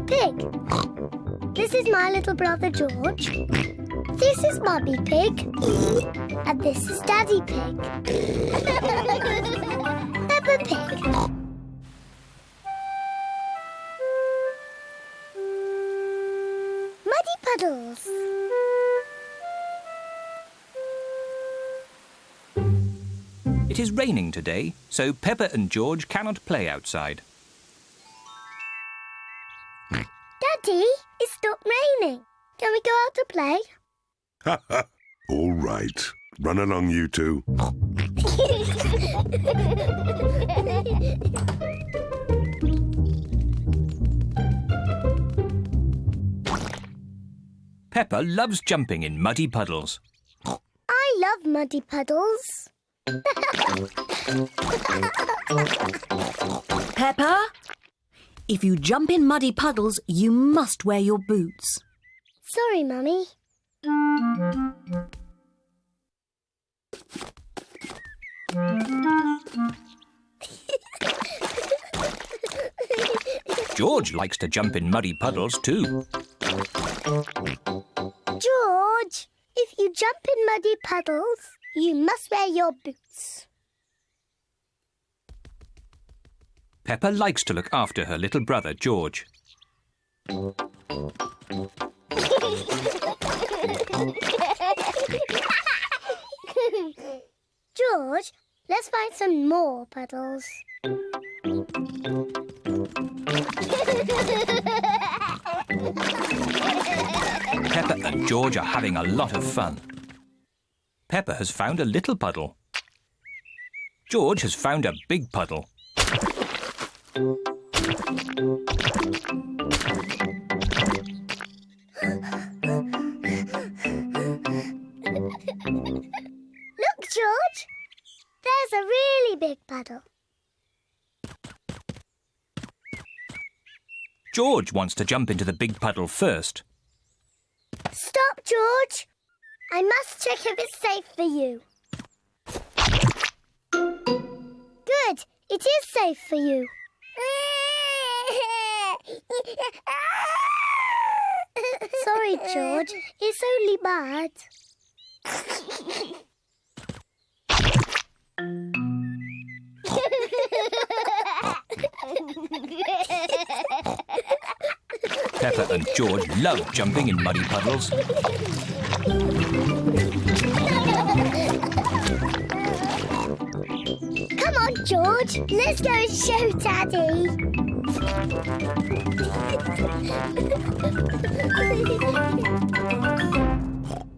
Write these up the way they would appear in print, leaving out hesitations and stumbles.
Pig. This is my little brother George. This is Mummy Pig. And this is Daddy Pig. Peppa Pig. Muddy Puddles. It is raining today, so Peppa and George cannot play outside. Daddy, it's stopped raining. Can we go out to play? Ha ha! All right. Run along, you two. Peppa loves jumping in muddy puddles. I love Muddy Puddles. Peppa, if you jump in muddy puddles, you must wear your boots. Sorry, Mummy. George likes to jump in muddy puddles too. George, if you jump in muddy puddles, you must wear your boots. Peppa likes to look after her little brother George. George, let's find some more puddles. Peppa and George are having a lot of fun. Peppa has found a little puddle. George has found a big puddle. Look, George. There's a really big puddle. George wants to jump into the big puddle first. Stop, George. I must check if it's safe for you. Good. It is safe for you. Sorry, George. It's only mud. Peppa and George love jumping in muddy puddles. Come on, George. Let's go and show Daddy.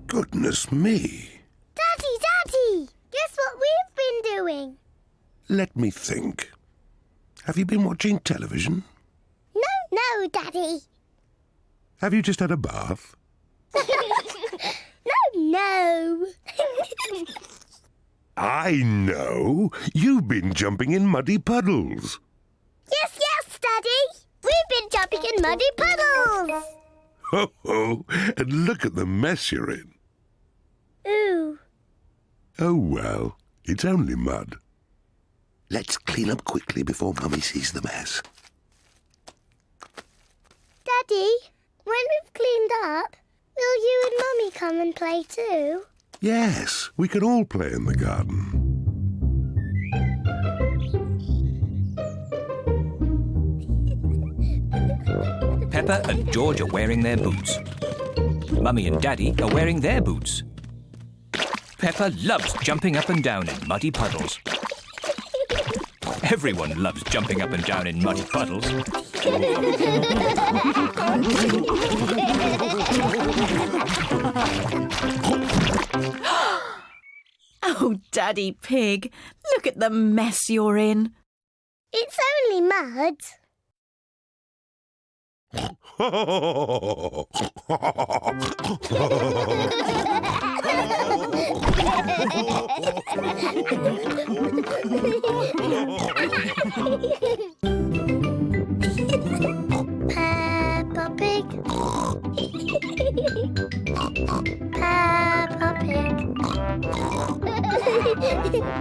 Goodness me. Daddy! Guess what we've been doing? Let me think. Have you been watching television? No, Daddy. Have you just had a bath? No. I know. You've been jumping in muddy puddles. Yes, Daddy. We've been jumping in muddy puddles. Ho ho! And look at the mess you're in. Ooh. Oh well, it's only mud. Let's clean up quickly before Mummy sees the mess. Daddy, when we've cleaned up, will you and Mummy come and play too? Yes, we can all play in the garden. Peppa and George are wearing their boots. Mummy and Daddy are wearing their boots. Peppa loves jumping up and down in muddy puddles. Everyone loves jumping up and down in muddy puddles. Oh, Daddy Pig, look at the mess you're in. It's only mud. Peppa Pig. Peppa Pig.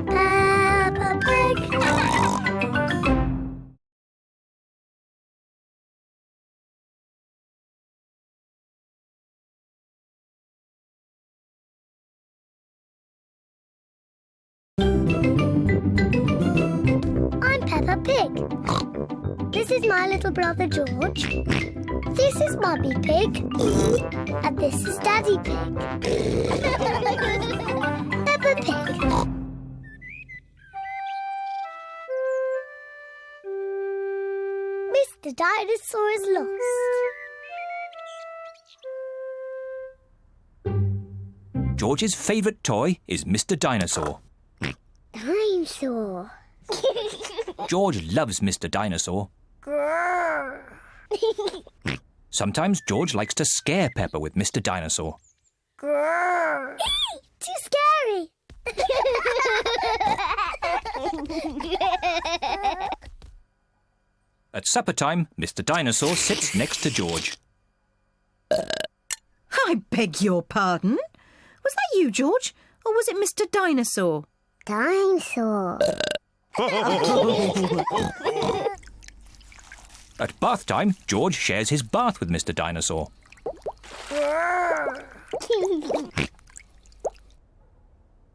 Peppa Pig. Peppa Pig. This is my little brother George. This is Muddy Pig. And this is Daddy Pig. Peppa Pig. Mr. Dinosaur is lost. George's favourite toy is Mr. Dinosaur. Dinosaur. George loves Mr. Dinosaur. Sometimes George likes to scare Peppa with Mr. Dinosaur. Too scary. At supper time, Mr. Dinosaur sits next to George. I beg your pardon? Was that you, George? Or was it Mr. Dinosaur? Dinosaur. At bath time, George shares his bath with Mr. Dinosaur.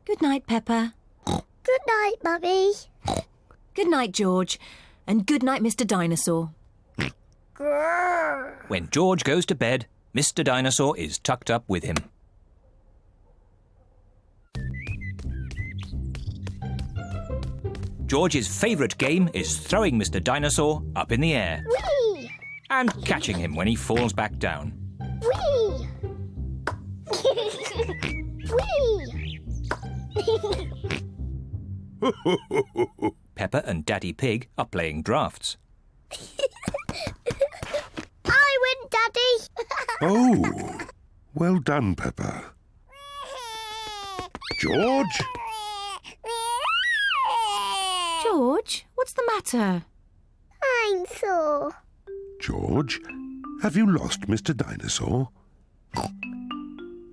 Good night, Peppa. Good night, Mummy. Good night, George. And good night, Mr. Dinosaur. When George goes to bed, Mr. Dinosaur is tucked up with him. George's favourite game is throwing Mr. Dinosaur up in the air Whee! and catching him when he falls back down. Whee! Whee! Peppa and Daddy Pig are playing drafts. I win, Daddy. Oh, well done, Peppa. George? George, what's the matter? I'm sore. George, have you lost Mr. Dinosaur?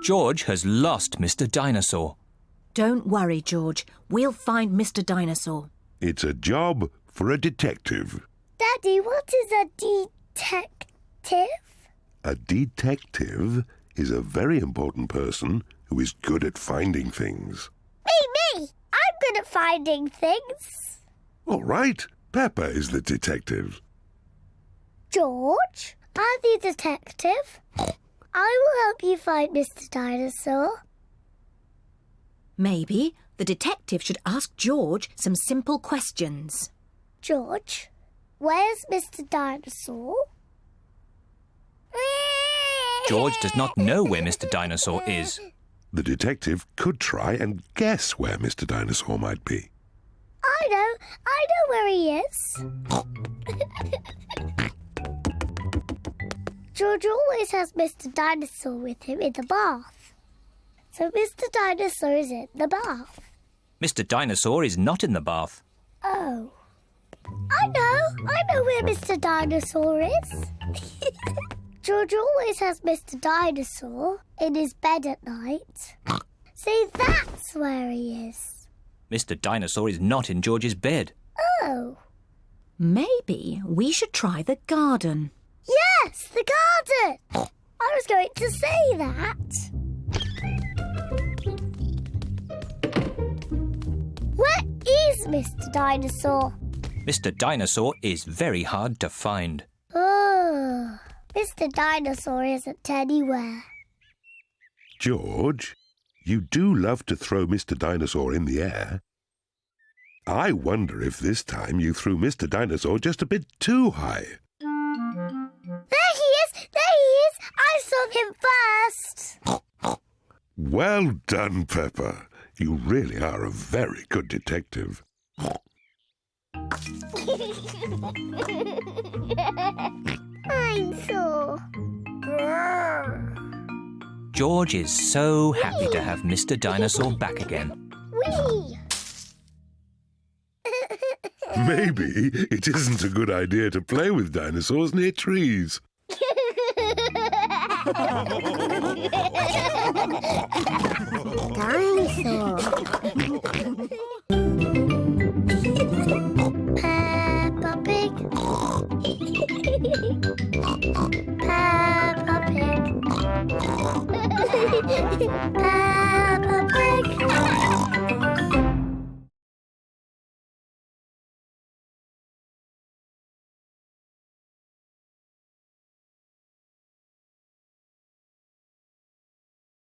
George has lost Mr. Dinosaur. Don't worry, George. We'll find Mr. Dinosaur. It's a job for a detective. Daddy, what is a detective? A detective is a very important person who is good at finding things. Me! I'm good at finding things. All right, Peppa is the detective. George, I'm the detective. I will help you find Mr. Dinosaur. Maybe the detective should ask George some simple questions. George, where's Mr. Dinosaur? George does not know where Mr. Dinosaur is. The detective could try and guess where Mr. Dinosaur might be. I know where he is. George always has Mr. Dinosaur with him in the bath. So Mr. Dinosaur is in the bath. Mr. Dinosaur is not in the bath. Oh. I know where Mr. Dinosaur is. George always has Mr. Dinosaur in his bed at night. See, that's where he is. Mr. Dinosaur is not in George's bed. Oh. Maybe we should try the garden. Yes, the garden. I was going to say that. Where is Mr. Dinosaur? Mr. Dinosaur is very hard to find. Oh, Mr. Dinosaur isn't anywhere. George, you do love to throw Mr. Dinosaur in the air. I wonder if this time you threw Mr. Dinosaur just a bit too high. There he is! There he is! I saw him first! Well done, Peppa. You really are a very good detective. I'm sore. George is so happy to have Mr. Dinosaur back again. Whee! Maybe it isn't a good idea to play with dinosaurs near trees. Dinosaur. Peppa Pig. Peppa Pig. Peppa